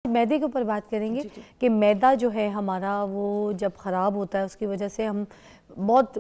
मैदे के ऊपर बात करेंगे कि मैदा जो है हमारा वो जब ख़राब होता है उसकी वजह से हम बहुत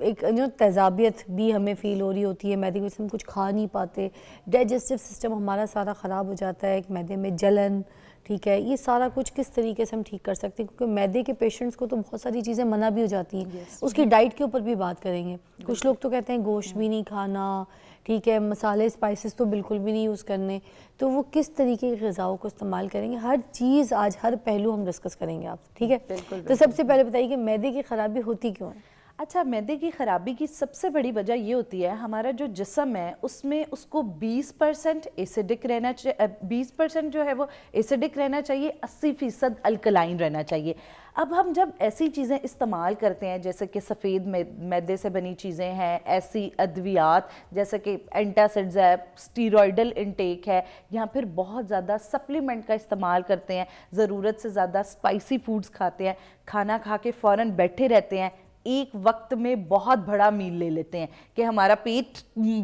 एक जो तेज़ाबियत भी हमें फ़ील हो रही होती है, मैदे की वजह से हम कुछ खा नहीं पाते, डाइजेस्टिव सिस्टम हमारा सारा ख़राब हो जाता है, एक मैदे में जलन, ठीक है, ये सारा कुछ किस तरीके से हम ठीक कर सकते हैं क्योंकि मैदे के पेशेंट्स को तो बहुत सारी चीज़ें मना भी हो जाती हैं। उसकी डाइट के ऊपर भी बात करेंगे। कुछ लोग तो कहते हैं गोश्त भी नहीं खाना, ठीक है, मसाले स्पाइसेस तो बिल्कुल भी नहीं यूज़ करने, तो वो किस तरीके की ग़िज़ाओं को इस्तेमाल करेंगे, हर चीज़ आज हर पहलू हम डिस्कस करेंगे आप, ठीक है। तो सबसे पहले बताइए कि मैदे की ख़राबी होती क्यों है? अच्छा, मैदे की ख़राबी की सबसे बड़ी वजह ये होती है हमारा जो जिस्म है उसमें उसको 20% एसिडिक रहना चाहिए, 20% जो है वो एसिडिक रहना चाहिए, 80% अल्कलाइन रहना चाहिए। अब हम जब ऐसी चीज़ें इस्तेमाल करते हैं जैसे कि सफ़ेद मैदे से बनी चीज़ें हैं, ऐसी अद्वियात जैसे कि एंटासिड्स है, स्टीरॉयडल इंटेक है, या फिर बहुत ज़्यादा सप्लीमेंट का इस्तेमाल करते हैं, ज़रूरत से ज़्यादा स्पाइसी फूड्स खाते हैं, खाना खा के फ़ौरन बैठे रहते हैं, एक वक्त में बहुत बड़ा मील ले लेते हैं कि हमारा पेट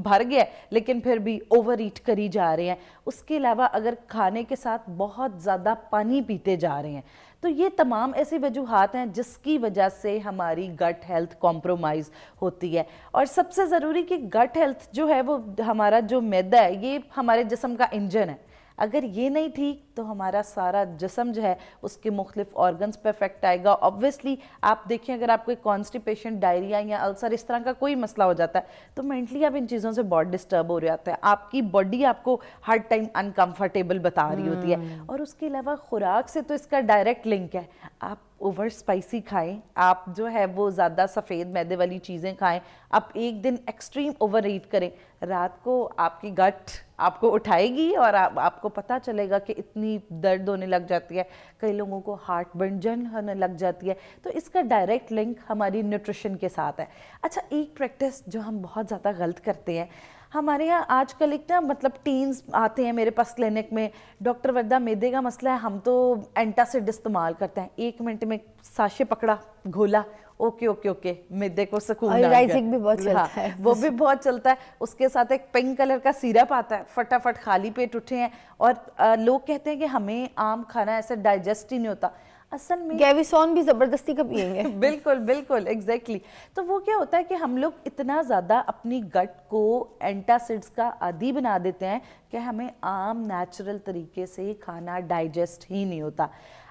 भर गया लेकिन फिर भी ओवर ईट करी जा रहे हैं। उसके अलावा अगर खाने के साथ बहुत ज़्यादा पानी पीते जा रहे हैं, तो ये तमाम ऐसी वजूहात हैं जिसकी वजह से हमारी गट हेल्थ कॉम्प्रोमाइज़ होती है। और सबसे ज़रूरी कि गट हेल्थ जो है वो हमारा जो मैदा है ये हमारे जिस्म का इंजन है, अगर ये नहीं ठीक तो हमारा सारा जिस्म जो है उसके मुख्तलिफ ऑर्गन्स पे इफेक्ट आएगा। ऑब्वियसली आप देखें अगर आपको कॉन्स्टिपेशन, डायरिया या अल्सर इस तरह का कोई मसला हो जाता है तो मेंटली आप इन चीज़ों से बहुत डिस्टर्ब हो जाता है, आपकी बॉडी आपको हर टाइम अनकंफर्टेबल बता रही होती है। और उसके अलावा खुराक से तो इसका डायरेक्ट लिंक है, आप ओवर स्पाइसी खाएं, आप जो है वो ज़्यादा सफ़ेद मैदे वाली चीज़ें खाएं, आप एक दिन एक्सट्रीम ओवर ईट करें, रात को आपकी गट आपको उठाएगी और आपको पता चलेगा कि इतनी दर्द होने लग जाती है, कई लोगों को हार्ट बर्न होने लग जाती है। तो इसका डायरेक्ट लिंक हमारी न्यूट्रिशन के साथ है। अच्छा, एक प्रैक्टिस जो हम बहुत ज़्यादा गलत करते हैं, हमारे यहाँ आजकल एक ना मतलब टीन्स आते हैं मेरे पास क्लिनिक में, डॉक्टर वर्दा मैदे का मसला है, हम तो एंटासिड इस्तेमाल करते हैं, 1 मिनट में साशे पकड़ा घोला, ओके ओके ओके मैदे को सुकून भी बहुत चलता है। वो भी बहुत चलता है। उसके साथ एक पिंक कलर का सिरप आता है, फटाफट खाली पेट उठे हैं और लोग कहते हैं कि हमें आम खाना ऐसे डाइजेस्ट ही नहीं होता, असल में गैविसॉन भी ज़बरदस्ती का पिएंगे। बिल्कुल बिल्कुल एग्जैक्टली। तो वो क्या होता है कि हम लोग इतना ज़्यादा अपनी गट को एंटासिड्स का आदी बना देते हैं कि हमें आम नेचुरल तरीके से खाना डाइजेस्ट ही नहीं होता।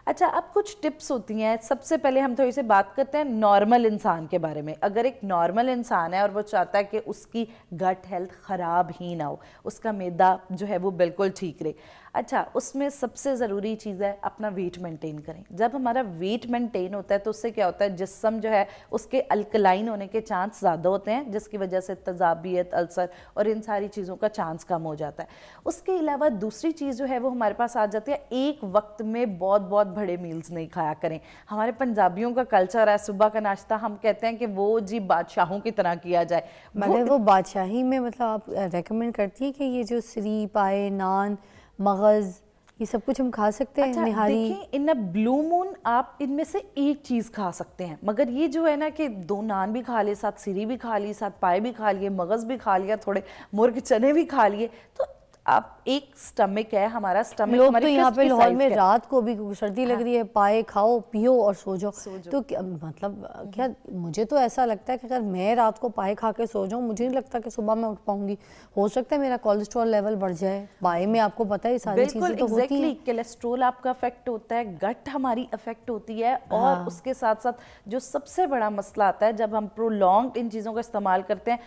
अच्छा, अब कुछ टिप्स होती हैं। सबसे पहले हम थोड़ी सी बात करते हैं नॉर्मल इंसान के बारे में। अगर एक नॉर्मल इंसान है और वो चाहता है कि उसकी गट हेल्थ ख़राब ही ना हो, उसका मैदा जो है वो बिल्कुल ठीक रहे, अच्छा, उसमें सबसे ज़रूरी चीज़ है अपना वेट मेंटेन करें। जब हमारा वेट मेंटेन होता है तो उससे क्या होता है, जिस्म जो है उसके अल्कलाइन होने के चांस ज़्यादा होते हैं, जिसकी वजह से तजाबियत, अल्सर और इन सारी चीज़ों का चांस कम हो जाता है। उसके अलावा दूसरी चीज़ जो है वो हमारे पास आ जाती है, एक वक्त में बहुत बहुत बड़े मील्स नहीं खाया करें। हमारे पंजाबियों का कल्चर है, सुबह का नाश्ता हम कहते हैं कि वो जी बादशाहों की तरह किया जाए। मतलब वो बादशाही में मतलब आप रेकमेंड करती हैं कि ये जो सरी, पाए, नान, मगज़, ये सब कुछ हम खा सकते हैं? अच्छा, निहारी देखिए इन अ ब्लू मून आप इनमें से एक चीज़ खा सकते हैं, मगर ये जो है ना कि 2 नान भी खा लिए, साथ सिरी भी खा ली, साथ पाए भी खा लिए, मगज़ भी खा लिया, थोड़े मुर्ग चने भी खा लिए, तो आप एक स्टमक है हमारा, स्टमक लोग हमारे तो यहाँ पे लाहौर में रात को भी सर्दी लग रही है, पाए खाओ, पियो और सो जाओ। तो मतलब क्या, मुझे तो ऐसा लगता है कि अगर मैं रात को पाए खा के सो जाऊँ, मुझे नहीं लगता कि सुबह मैं उठ पाऊंगी। हो सकता है मेरा कोलेस्ट्रॉल लेवल बढ़ जाए, पाए में आपको पता है सारी चीजें तो होती हैं। कोलेस्ट्रॉल आपका अफेक्ट होता है, गट हमारी अफेक्ट होती है, और उसके साथ साथ जो सबसे बड़ा मसला आता है जब हम प्रोलॉन्ग इन चीज़ों का इस्तेमाल करते हैं,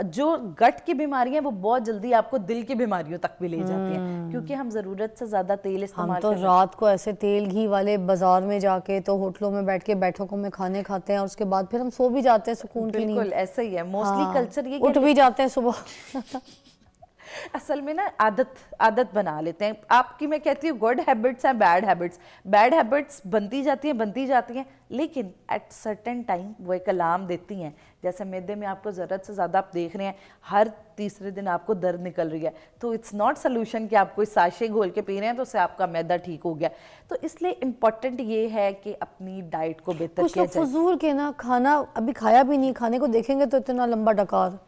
जो गट की बीमारियां हैं वो बहुत जल्दी आपको दिल की बीमारियों तक भी ले जाती हैं, क्योंकि हम जरूरत से ज्यादा तेल इस्तेमाल हम तो रात को ऐसे तेल घी वाले बाजार में जाके तो होटलों में बैठ के बैठकों में खाने खाते हैं और उसके बाद फिर हम सो भी जाते हैं सुकून की नींद। बिल्कुल ऐसा ही है मोस्टली कल्चर, ये उठ भी जाते हैं सुबह। असल में ना आदत बना लेते हैं। आपकी मैं कहती हूँ गुड हैबिट्स हैं, बैड हैबिट्स बनती जाती हैं, लेकिन एट सर्टेन टाइम वो एक अलार्म देती हैं। जैसे मैदे में आपको ज़रूरत से ज़्यादा, आप देख रहे हैं हर तीसरे दिन आपको दर्द निकल रही है, तो इट्स नॉट सोल्यूशन कि आप कोई साशे घोल के पी रहे हैं तो उससे आपका मैदा ठीक हो गया। तो इसलिए इम्पोर्टेंट ये है कि अपनी डाइट को बेहतर किया जाए। फजूल के ना खाना अभी खाया भी नहीं, खाने को देखेंगे तो इतना लंबा डकार।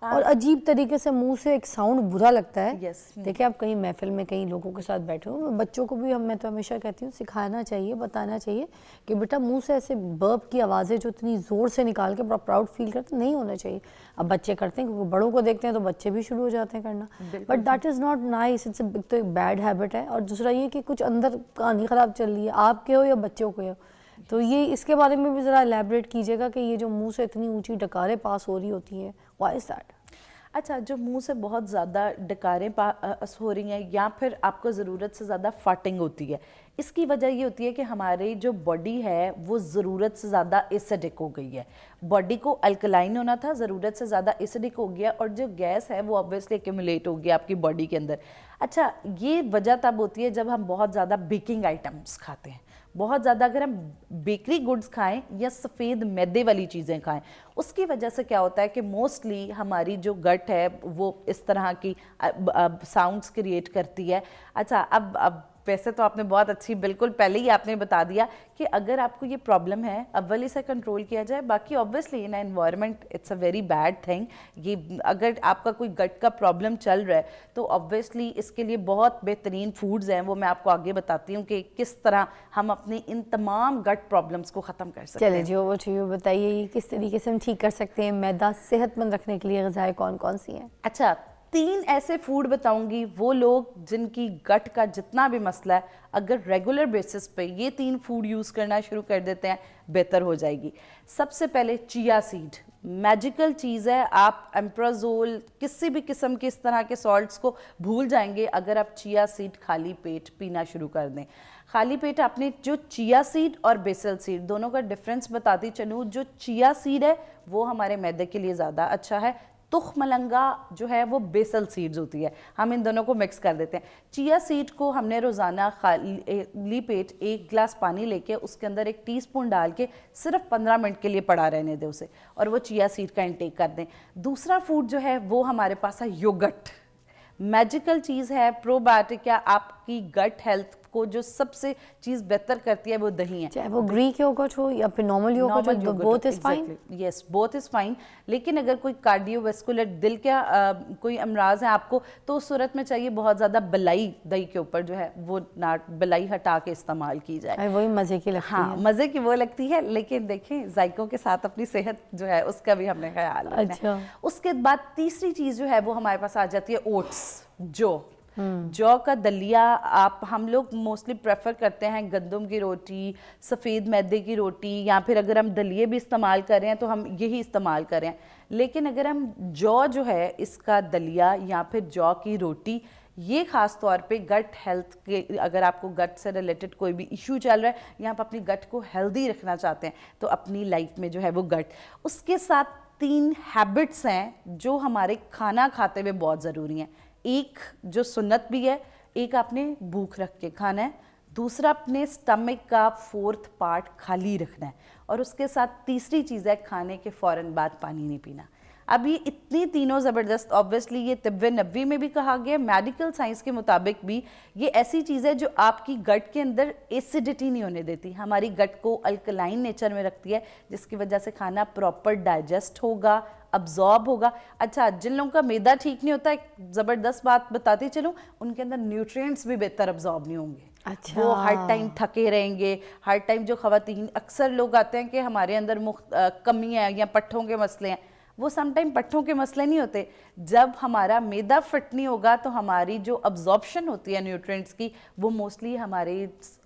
और अजीब तरीके से मुंह से एक साउंड बुरा लगता है। Yes, देखिए आप कहीं महफिल में कई लोगों के साथ बैठे हो, बच्चों को भी मैं तो हमेशा कहती हूँ सिखाना चाहिए, बताना चाहिए कि बेटा मुंह से ऐसे बर्प की आवाज़ें जो इतनी ज़ोर से निकाल के बड़ा प्राउड फील करते नहीं होना चाहिए। अब बच्चे करते हैं क्योंकि बड़ों को देखते हैं तो बच्चे भी शुरू हो जाते हैं करना, but that is not nice. It's तो एक बैड हैबिट है। और दूसरा ये कि कुछ अंदर कहानी ख़राब चल रही है, आपके हो या बच्चों के हो, तो ये इसके बारे में भी ज़रा एलैबोरेट कीजिएगा कि ये जो मुंह से इतनी ऊंची डकारें पास हो रही होती हैं, व्हाई इज़ दैट? अच्छा, जो मुंह से बहुत ज़्यादा डकारें पास हो रही हैं या फिर आपको ज़रूरत से ज़्यादा फाटिंग होती है, इसकी वजह ये होती है कि हमारी जो बॉडी है वो ज़रूरत से ज़्यादा एसिडिक हो गई है। बॉडी को अल्कलाइन होना था, ज़रूरत से ज़्यादा एसिडिक हो गया और जो गैस है वो ऑब्वियसली एक्यूमुलेट हो गया आपकी बॉडी के अंदर। अच्छा, ये वजह तब होती है जब हम बहुत ज़्यादा बेकिंग आइटम्स खाते हैं। बहुत ज़्यादा अगर हम बेकरी गुड्स खाएं या सफ़ेद मैदे वाली चीज़ें खाएं, उसकी वजह से क्या होता है कि मोस्टली हमारी जो गट है वो इस तरह की साउंड्स क्रिएट करती है। अच्छा, अब वैसे तो आपने बहुत अच्छी, बिल्कुल पहले ही आपने बता दिया कि अगर आपको ये प्रॉब्लम है अव्वल इसे कंट्रोल किया जाए, बाकी obviously in environment it's a very bad thing. ये अगर आपका कोई गट का प्रॉब्लम चल रहा है तो ऑब्वियसली इसके लिए बहुत बेहतरीन फूड्स हैं, वो मैं आपको आगे बताती हूँ कि किस तरह हम अपनी इन तमाम गट प्रॉब्लम्स को ख़त्म कर सकते हैं। चलिए जी, ओवर टू यू, बताइए किस तरीके से हम ठीक कर सकते हैं मैदा सेहतमंद रखने के लिए ग़िज़ाएं कौन कौन सी हैं? अच्छा, 3 ऐसे फूड बताऊंगी, वो लोग जिनकी गट का जितना भी मसला है अगर रेगुलर बेसिस पे ये 3 फूड यूज़ करना शुरू कर देते हैं बेहतर हो जाएगी। सबसे पहले चिया सीड, मैजिकल चीज़ है। आप एम्प्राजोल किसी भी किस्म के इस तरह के सॉल्ट्स को भूल जाएंगे अगर आप चिया सीड खाली पेट पीना शुरू कर दें। खाली पेट आपने जो चिया सीड और बेसल सीड दोनों का डिफरेंस बताती चलूँ, जो चिया सीड है वो हमारे मैदे के लिए ज़्यादा अच्छा है, तुख मलंगा जो है वो बेसल सीड्स होती है, हम इन दोनों को मिक्स कर देते हैं। चिया सीड को हमने रोज़ाना खाली पेट 1 गिलास पानी लेके उसके अंदर 1 टीस्पून डाल के सिर्फ 15 मिनट के लिए पड़ा रहने दें उसे, और वो चिया सीड का इंटेक कर दें। दूसरा फूड जो है वो हमारे पास है योगर्ट। मैजिकल चीज़ है, प्रोबायोटिक है, आपकी गट हेल्थ को जो सबसे चीज़ बेहतर करती है वो दही है। चाहे वो ग्रीक योगर्ट हो या फिर नॉर्मल योगर्ट हो, both is fine. Yes, both is fine. लेकिन अगर कोई कार्डियोवैस्कुलर दिल का कोई अमराज है आपको, तो उस सूरत में चाहिए बहुत ज़्यादा बलाई दही के ऊपर जो है वो बलाई हटा के इस्तेमाल की जाए। वही मज़े की लगती हाँ, मज़े की वो लगती है, लेकिन देखें जायकों के साथ अपनी सेहत जो है उसका भी हमने ख्याल रखना है। अच्छा। उसके बाद तीसरी चीज़ जो है वो हमारे पास आ जाती है ओट्स, जौ का दलिया। आप हम लोग मोस्टली प्रेफर करते हैं गंदम की रोटी, सफ़ेद मैदे की रोटी, या फिर अगर हम दलिए भी इस्तेमाल कर रहे हैं तो हम यही इस्तेमाल कर रहे हैं। लेकिन अगर हम जौ जो है इसका दलिया या फिर जौ की रोटी, ये ख़ास तौर पे गट हेल्थ के, अगर आपको गट से रिलेटेड कोई भी इशू चल रहा है या आप अपनी गट को हेल्दी रखना चाहते हैं तो अपनी लाइफ में जो है वो गट, उसके साथ 3 हैबिट्स हैं जो हमारे खाना खाते हुए बहुत ज़रूरी हैं। एक जो सुन्नत भी है, एक आपने भूख रख के खाना है, दूसरा अपने स्टमक का 4th पार्ट खाली रखना है, और उसके साथ तीसरी चीज़ है खाने के फ़ौरन बाद पानी नहीं पीना। अब ये इतनी तीनों ज़बरदस्त, ऑब्वियसली ये तिब्बे नबवी में भी कहा गया, मेडिकल साइंस के मुताबिक भी ये ऐसी चीज़ है जो आपकी गट के अंदर एसिडिटी नहीं होने देती, हमारी गट को अल्कलाइन नेचर में रखती है, जिसकी वजह से खाना प्रॉपर डाइजेस्ट होगा, अब्जॉर्ब होगा। अच्छा, जिन लोगों का मैदा ठीक नहीं होता, एक ज़बरदस्त बात बताती चलूँ, उनके अंदर न्यूट्रिएंट्स भी बेहतर अब्जॉर्ब नहीं होंगे। अच्छा। वो हर टाइम थके रहेंगे, हर टाइम जो ख़वातीन अक्सर लोग आते हैं कि हमारे अंदर कमी है या पट्ठों के मसले हैं, वो समटाइम पट्ठों के मसले नहीं होते। जब हमारा मैदा फिट नहीं होगा तो हमारी जो अब्जॉर्प्शन होती है न्यूट्रिएंट्स की, वो मोस्टली हमारे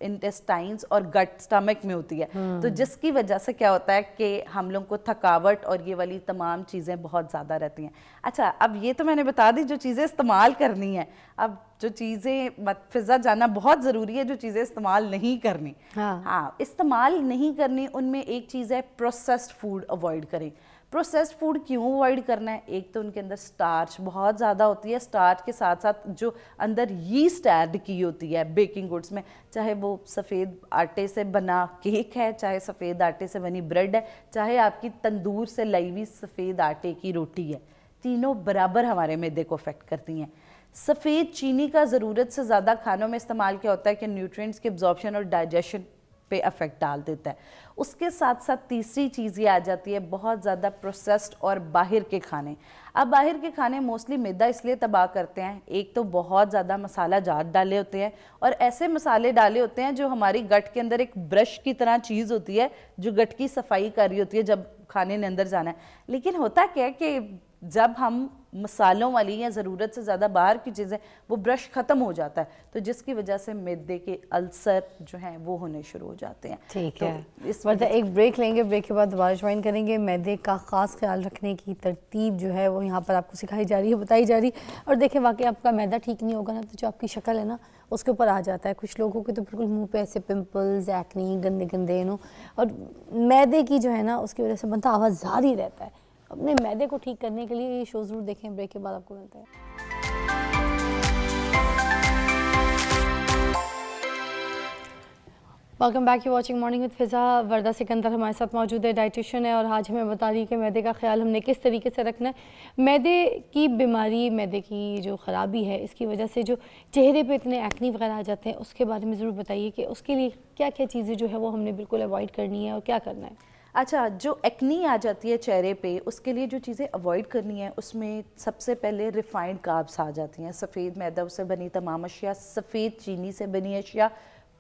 इंटेस्टाइन्स और गट स्टमक में होती है। तो जिसकी वजह से क्या होता है कि हम लोग को थकावट और ये वाली तमाम चीज़ें बहुत ज़्यादा रहती हैं। अच्छा, अब ये तो मैंने बता दी जो चीज़ें इस्तेमाल करनी है। अब जो चीज़ें फिज़ा जानना बहुत ज़रूरी है, जो चीज़ें इस्तेमाल नहीं करनी। हाँ, इस्तेमाल नहीं करनी, उनमें एक चीज़ है प्रोसेस्ड फूड अवॉइड करें। प्रोसेस्ड फूड क्यों अवॉइड करना है? एक तो उनके अंदर स्टार्च बहुत ज़्यादा होती है, स्टार्च के साथ साथ जो अंदर यीस्ट ऐड की होती है बेकिंग गुड्स में, चाहे वो सफ़ेद आटे से बना केक है, चाहे सफ़ेद आटे से बनी ब्रेड है, चाहे आपकी तंदूर से लाई हुई सफ़ेद आटे की रोटी है, तीनों बराबर हमारे मैदे को अफेक्ट करती हैं। सफ़ेद चीनी का ज़रूरत से ज़्यादा खानों में इस्तेमाल क्या होता है कि न्यूट्रिएंट्स के एब्जॉर्प्शन और डाइजेशन पे अफेक्ट डाल देता है। उसके साथ साथ तीसरी चीज़ ये आ जाती है बहुत ज़्यादा प्रोसेस्ड और बाहर के खाने। अब बाहर के खाने मोस्टली मैदा इसलिए तबाह करते हैं, एक तो बहुत ज़्यादा मसाला जात डाले होते हैं और ऐसे मसाले डाले होते हैं जो हमारी गट के अंदर एक ब्रश की तरह चीज़ होती है जो गट की सफाई कर रही होती है जब खाने ने अंदर जाना है। लेकिन होता क्या है कि जब हम मसालों वाली या ज़रूरत से ज़्यादा बाहर की चीज़ें, वो ब्रश ख़त्म हो जाता है, तो जिसकी वजह से मैदे के अल्सर जो हैं वो होने शुरू हो जाते हैं। ठीक तो है, इस मतलब एक ब्रेक लेंगे, ब्रेक के बाद दोबारा ज्वाइन करेंगे। मैदे का ख़ास ख्याल रखने की तरतीब जो है वो यहाँ पर आपको सिखाई जा रही है, बताई जा रही है। और देखें वाकई आपका मैदा ठीक नहीं होगा ना तो जो आपकी शक्ल है ना उसके ऊपर आ जाता है। कुछ लोगों के तो बिल्कुल मुंह पे ऐसे पिंपल्स, एक्नी, गंदे गंदे नो, और मैदे की जो है ना उसकी वजह से बनता आवाज़ार ही रहता है। अपने मैदे को ठीक करने के लिए ये शो ज़रूर देखें। ब्रेक के बाद आपको मिलता है। Welcome back, you watching morning with Fiza. Varda Sikandar हमारे साथ मौजूद है, डाइटिशियन है, और आज हमें बता रही है कि मैदे का ख्याल हमने किस तरीके से रखना है। मैदे की बीमारी, मैदे की जो ख़राबी है, इसकी वजह से जो चेहरे पे इतने एक्नी वगैरह आ जाते हैं, उसके बारे में ज़रूर बताइए कि उसके लिए क्या क्या चीज़ें जो है वो हमने बिल्कुल अवॉइड करनी है और क्या करना है। अच्छा, जो एक्नी आ जाती है चेहरे पे, उसके लिए जो चीज़ें अवॉइड करनी है उसमें सबसे पहले रिफाइंड कार्ब्स आ जाती हैं। सफ़ेद मैदा से बनी तमाम अशिया, सफ़ेद चीनी से बनी अशिया,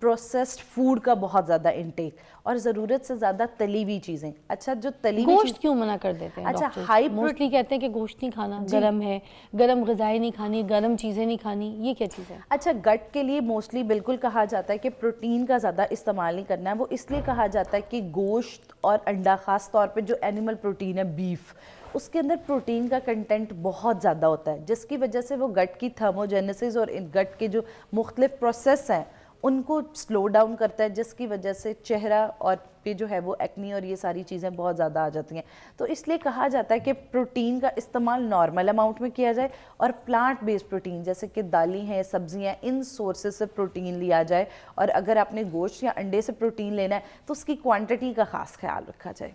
प्रोसेस्ड फूड का बहुत ज़्यादा इंटेक और ज़रूरत से ज़्यादा तली हुई चीज़ें। अच्छा, जो तली हुई गोश्त क्यों मना कर देते हैं? अच्छा, हाई मोस्टली कहते हैं कि गोश्त नहीं खाना, गरम है, गरम ग़िज़ाएं नहीं खानी, गरम चीज़ें नहीं खानी, ये क्या चीज़ है? अच्छा, गट के लिए मोस्टली बिल्कुल कहा जाता है कि प्रोटीन का ज़्यादा इस्तेमाल नहीं करना है। वो इसलिए कहा जाता है कि गोश्त और अंडा, ख़ास तौर पे जो एनिमल प्रोटीन है, बीफ, उसके अंदर प्रोटीन का कंटेंट बहुत ज़्यादा होता है, जिसकी वजह से वो गट की थर्मोजेनेसिस और इन गट के जो मुख्तलिफ प्रोसेस हैं उनको स्लो डाउन करता है, जिसकी वजह से चेहरा और पे जो है वो एक्नी और ये सारी चीज़ें बहुत ज़्यादा आ जाती हैं। तो इसलिए कहा जाता है कि प्रोटीन का इस्तेमाल नॉर्मल अमाउंट में किया जाए और प्लांट बेस्ड प्रोटीन जैसे कि दालें हैं, सब्जियां, इन सोर्सेज से प्रोटीन लिया जाए। और अगर आपने गोश्त या अंडे से प्रोटीन लेना है तो उसकी क्वांटिटी का ख़ास ख्याल रखा जाए।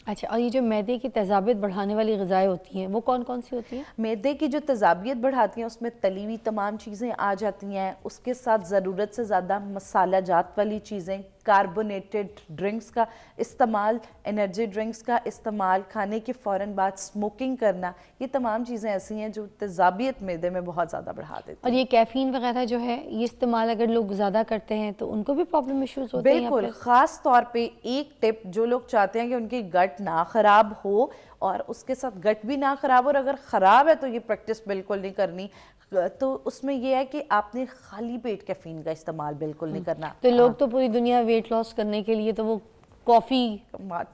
अच्छा, और ये जो मैदे की तेज़ाबियत बढ़ाने वाली ग़िज़ाएं होती हैं वो कौन कौन सी होती हैं? मैदे की जो तेज़ाबियत बढ़ाती हैं उसमें तली हुई तमाम चीज़ें आ जाती हैं, उसके साथ ज़रूरत से ज़्यादा मसाला जात वाली चीज़ें, कार्बोनेटेड ड्रिंक्स का इस्तेमाल, एनर्जी ड्रिंक्स का इस्तेमाल, खाने के फ़ौरन बाद स्मोकिंग करना, ये तमाम चीज़ें ऐसी हैं जो तेज़ाबियत मैदे में बहुत ज़्यादा बढ़ा देती हैं। और ये कैफ़ीन वगैरह जो है ये इस्तेमाल अगर लोग ज़्यादा करते हैं तो उनको भी प्रॉब्लम इश्यूज़ होते हैं? बिल्कुल, ख़ास तौर पे एक टिप, जो लोग चाहते हैं कि उनकी गट ना ख़राब हो और उसके साथ गट भी ना ख़राब हो, और अगर ख़राब है तो ये प्रैक्टिस बिल्कुल नहीं करनी। तो उसमें ये है कि आपने खाली पेट कैफीन का इस्तेमाल बिल्कुल नहीं करना। तो लोग तो पूरी दुनिया वेट लॉस करने के लिए तो वो कॉफ़ी,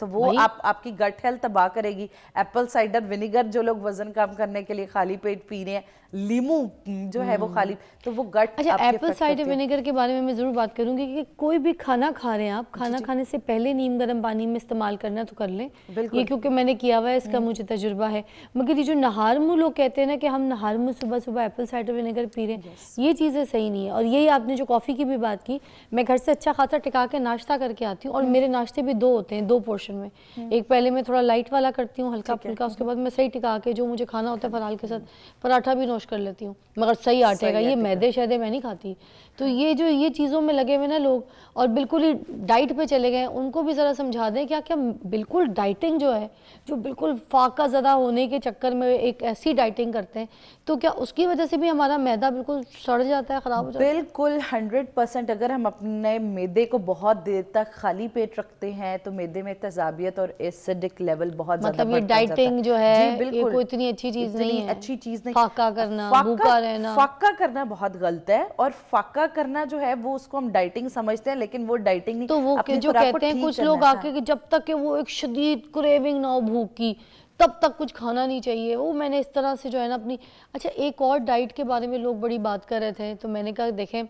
तो वो आपकी गट हेल्थ तबाह करेगी। एप्पल साइडर विनेगर जो लोग वजन कम करने के लिए खाली पेट पी रहे हैं, लीमू जो है वो खाली, तो वो गट। अच्छा, एप्पल साइडर विनेगर के बारे में मैं ज़रूर बात करूंगी कि कोई भी खाना खा रहे हैं आप, खाना खाने से पहले नीम गर्म पानी में इस्तेमाल करना तो कर लें, ये क्योंकि मैंने किया हुआ है, इसका मुझे तजुर्बा है। मगर ये जो नहार मुँह लोग कहते हैं ना कि हम नहार मुँह सुबह सुबह एप्पल साइडर विनेगर पी रहे हैं, ये चीज़ें सही नहीं है। और यही आपने जो कॉफ़ी की भी बात की, मैं घर से अच्छा खासा टिका के नाश्ता करके आती हूँ और मेरे नाश्ते भी दो होते हैं, 2 पोर्शन में। एक पहले मैं थोड़ा लाइट वाला करती हूँ, हल्का फुल्का, उसके बाद मैं सही टिका के जो मुझे खाना होता है फराल के साथ पराठा भी नोश कर लेती हूँ, मगर सही आटे का। ये मैदे शैदे मैं नहीं खाती। तो ये चीज़ों में लगे हुए ना लोग और बिल्कुल ही डाइट पे चले गए, उनको भी ज़रा समझा दें क्या क्या बिल्कुल डाइटिंग जो है, जो बिल्कुल फाका ज़दा होने के चक्कर में एक ऐसी डाइटिंग करते हैं, तो क्या उसकी वजह से भी हमारा मैदा बिल्कुल सड़ जाता है, ख़राब हो जाता है? बिल्कुल 100%। अगर हम अपने मैदे को बहुत देर तक खाली पेट रखते हैं तो मैदे में तेज़ाबियत और एसिडिक लेवल बहुत ज़्यादा मतलब ये डाइटिंग जो है ये कोई इतनी अच्छी चीज़ नहीं है, अच्छी चीज़ नहीं। फाका करना, भूखा रहना, फाका करना बहुत गलत है। और फाका करना जो है वो उसको हम डाइटिंग समझते हैं, लेकिन वो डाइटिंग नहीं। तो वो जो कहते हैं कुछ लोग आके कि जब तक कि वो एक शदीद क्रेविंग ना हो भूख की तब तक कुछ खाना नहीं चाहिए, वो मैंने इस तरह से जो है ना अपनी। अच्छा, एक और डाइट के बारे में लोग बड़ी बात कर रहे थे, तो मैंने कहा देखें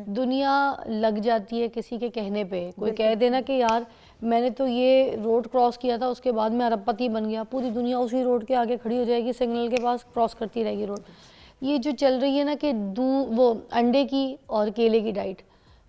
दुनिया लग जाती है किसी के कहने पे। कोई कह देना कि यार मैंने तो ये रोड क्रॉस किया था, उसके बाद में अरबपति बन गया, पूरी दुनिया उसी रोड के आगे खड़ी हो जाएगी, सिग्नल के पास क्रॉस करती रहेगी रोड। ये जो चल रही है ना कि वो अंडे की और केले की डाइट,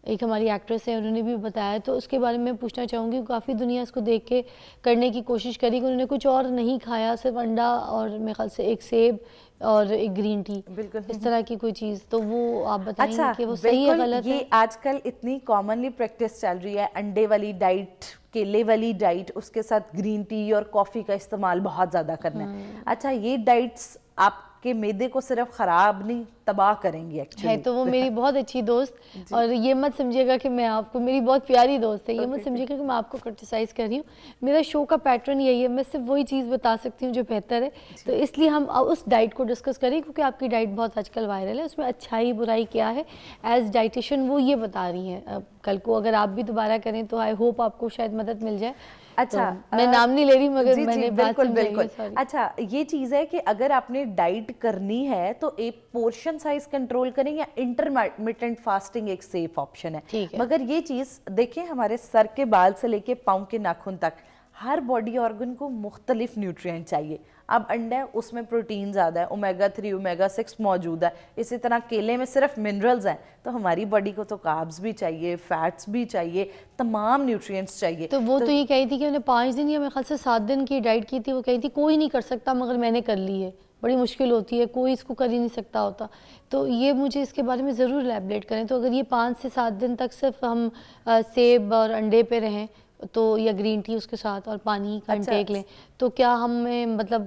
एक हमारी एक्ट्रेस है, उन्होंने भी बताया, तो उसके बारे में पूछना चाहूँगी। काफ़ी दुनिया इसको देख के करने की कोशिश करी कि उन्होंने कुछ और नहीं खाया, सिर्फ अंडा और मेरे ख्याल से एक सेब और एक ग्रीन टी, बिल्कुल। इस तरह की कोई चीज़। तो वो आप बताएंगे अच्छा, कि वो सही है, गलत ये है? आजकल इतनी कॉमनली प्रैक्टिस चल रही है, अंडे वाली डाइट, केले वाली डाइट, उसके साथ ग्रीन टी और कॉफ़ी का इस्तेमाल बहुत ज़्यादा करना है। अच्छा, ये डाइट्स आपके मैदे को सिर्फ ख़राब नहीं, तबाह करेंगी एक्चुअली। है तो वो मेरी बहुत अच्छी दोस्त, और ये मत समझिएगा कि मैं आपको, मेरी बहुत प्यारी दोस्त है, ये मत समझिएगा कि मैं आपको क्रिटिसाइज़ कर रही हूँ। मेरा शो का पैटर्न यही है, मैं सिर्फ वही चीज़ बता सकती हूँ जो बेहतर है। तो इसलिए हम उस डाइट को डिस्कस करें, क्योंकि आपकी डाइट बहुत आजकल वायरल है, उसमें अच्छाई बुराई क्या है, एज डाइटिशियन वो ये बता रही हैं। कल को अगर आप भी दोबारा करें तो आई होप आपको शायद मदद मिल जाए। अच्छा, तो मैं नाम नहीं ले रही, मगर जी, मैंने जी, बात बिल्कुल समझाई है, बिल्कुल। सॉरी। अच्छा, ये चीज़ है कि अगर आपने डाइट करनी है तो एक पोर्शन साइज कंट्रोल करें, या इंटरमिटेंट फास्टिंग एक सेफ ऑप्शन है। ठीक है। मगर ये चीज़ देखिए, हमारे सर के बाल से लेके पाँव के नाखून तक हर बॉडी ऑर्गन को मुख्तलिफ न्यूट्रिएंट चाहिए। अब अंडा है, उसमें प्रोटीन ज़्यादा है, ओमेगा 3 ओमेगा 6 मौजूद है। इसी तरह केले में सिर्फ मिनरल्स हैं, तो हमारी बॉडी को तो कार्ब्स भी चाहिए, फैट्स भी चाहिए, तमाम न्यूट्रिएंट्स चाहिए। तो वो तो ये कही थी कि उन्हें 5 दिन या मेरे ख्याल से 7 दिन की डाइट की थी। वो कही थी कोई नहीं कर सकता, मगर मैंने कर ली है, बड़ी मुश्किल होती है, कोई इसको कर ही नहीं सकता होता। तो ये मुझे इसके बारे में ज़रूर एलैबोरेट करें। तो अगर ये 5 से 7 दिन तक सिर्फ हम सेब और अंडे पे रहें, तो या ग्रीन टी उसके साथ और पानी का इंटेक लें, तो क्या हमें मतलब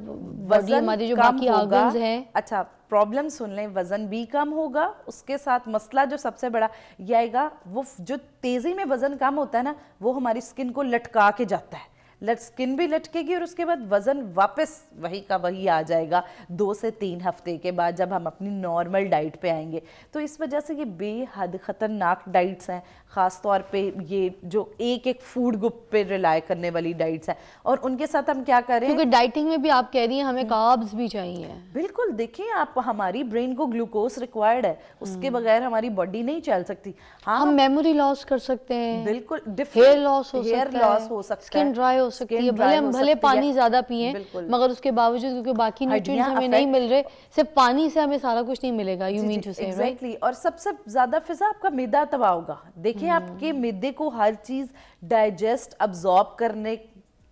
बॉडी हमारी जो बाकी ऑर्गन्स हैं। अच्छा, प्रॉब्लम सुन लें, वजन भी कम होगा, उसके साथ मसला जो सबसे बड़ा ये आएगा, वो जो तेजी में वजन कम होता है ना, वो हमारी स्किन को लटका के जाता है। स्किन भी लटकेगी और उसके बाद वजन वापस वही का वही आ जाएगा 2 से 3 हफ्ते के बाद, जब हम अपनी नॉर्मल डाइट पे आएंगे। तो इस वजह से ये बेहद ख़तरनाक डाइट्स हैं, ख़ास तौर पे ये जो एक फूड ग्रुप पे रिलाय करने वाली डाइट्स हैं। और उनके साथ हम क्या करें, क्योंकि डाइटिंग में भी आप कह रही हैं हमें कार्ब्स भी चाहिए। बिल्कुल, देखिए आप, हमारी ब्रेन को ग्लूकोज रिक्वायर्ड है, उसके बगैर हमारी बॉडी नहीं चल सकती। हाँ, हम मेमोरी लॉस कर सकते हैं, बिल्कुल, हेयर लॉस हो सकता है, स्किन ड्राई हो सकती है, भले हम भले पानी ज़्यादा पिएं, मगर उसके बावजूद क्योंकि बाकी न्यूट्रिएंट्स हमें नहीं मिल रहे, सिर्फ पानी से हमें सारा कुछ नहीं मिलेगा। यू मीन टू से, राइट? एग्जैक्टली। और सबसे ज़्यादा फिजा आपका मैदा तबाह होगा। देखिए, आपके मैदे को हर चीज़ डाइजेस्ट अब्जॉर्ब करने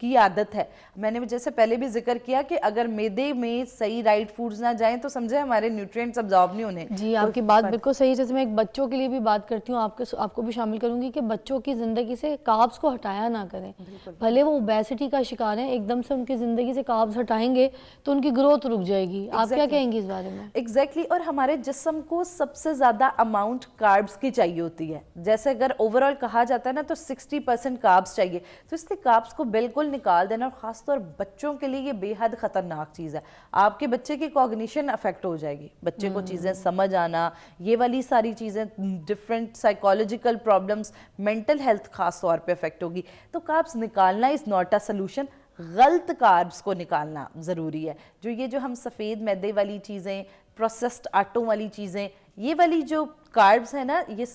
की आदत है। मैंने जैसे पहले भी जिक्र किया कि अगर मैदे में सही राइट फूड्स ना जाएं तो समझे हमारे न्यूट्रिएंट्स अब्जॉर्ब नहीं होने। जी, आपकी बात बिल्कुल सही है। जैसे मैं एक बच्चों के लिए भी बात करती हूँ, आपको भी शामिल करूंगी कि बच्चों की ज़िंदगी से कार्ब्स को हटाया ना करें। भले वो ओबेसिटी का शिकार हैं, एकदम से उनकी ज़िंदगी से कार्ब्स हटाएंगे तो उनकी ग्रोथ रुक जाएगी। आप क्या कहेंगी इस बारे में? एग्जैक्टली। और हमारे जिस्म को सबसे ज़्यादा अमाउंट कार्ब्स की चाहिए होती है। जैसे अगर ओवरऑल कहा जाता है ना, तो 60% कार्ब्स चाहिए। तो इसलिए कार्ब्स को बिल्कुल निकाल देना, और ख़ासतौर बच्चों के लिए ये बेहद ख़तरनाक चीज़ है। आपके बच्चे की कॉग्निशन अफेक्ट हो जाएगी, बच्चे को चीज़ें समझ आना, ये वाली सारी चीज़ें, different psychological problems, mental health खास तौर पे अफेक्ट होगी। तो कार्ब्स निकालना इज़ नॉट अ सोल्यूशन। गलत कार्ब्स को निकालना ज़रूरी है। जो हम सफ़ेद मैदे वाली चीज़ें, प्रोसेस्ड आटों वाली चीज़ें, ये वाली जो कार्ब्स है ना, ये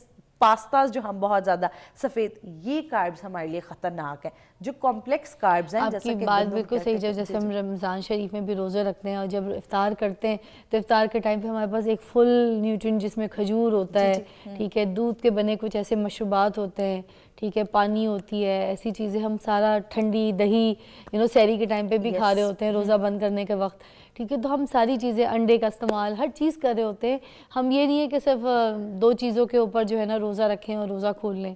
पास्ताज जो हम बहुत ज़्यादा सफ़ेद, ये कार्ब्स हमारे लिए ख़तरनाक है। जो कॉम्प्लेक्स कार्ब्स हैं, आपकी बात बिल्कुल सही है। जैसे हम रमज़ान शरीफ में भी रोज़े रखते हैं, और जब इफ्तार करते हैं तो इफ्तार के टाइम पे हमारे पास एक फुल न्यूट्रिएंट जिसमें खजूर होता है, ठीक है, दूध के बने कुछ ऐसे मशरूबात होते हैं, ठीक है, पानी होती है, ऐसी चीज़ें हम सारा, ठंडी दही, सहरी के टाइम पे भी खा रहे होते हैं, रोज़ा बंद करने के वक्त, ठीक है। तो हम सारी चीज़ें, अंडे का इस्तेमाल, हर चीज़ कर रहे होते हैं। हम ये नहीं है कि सिर्फ 2 चीज़ों के ऊपर जो है ना रोज़ा रखें और रोज़ा खोल लें।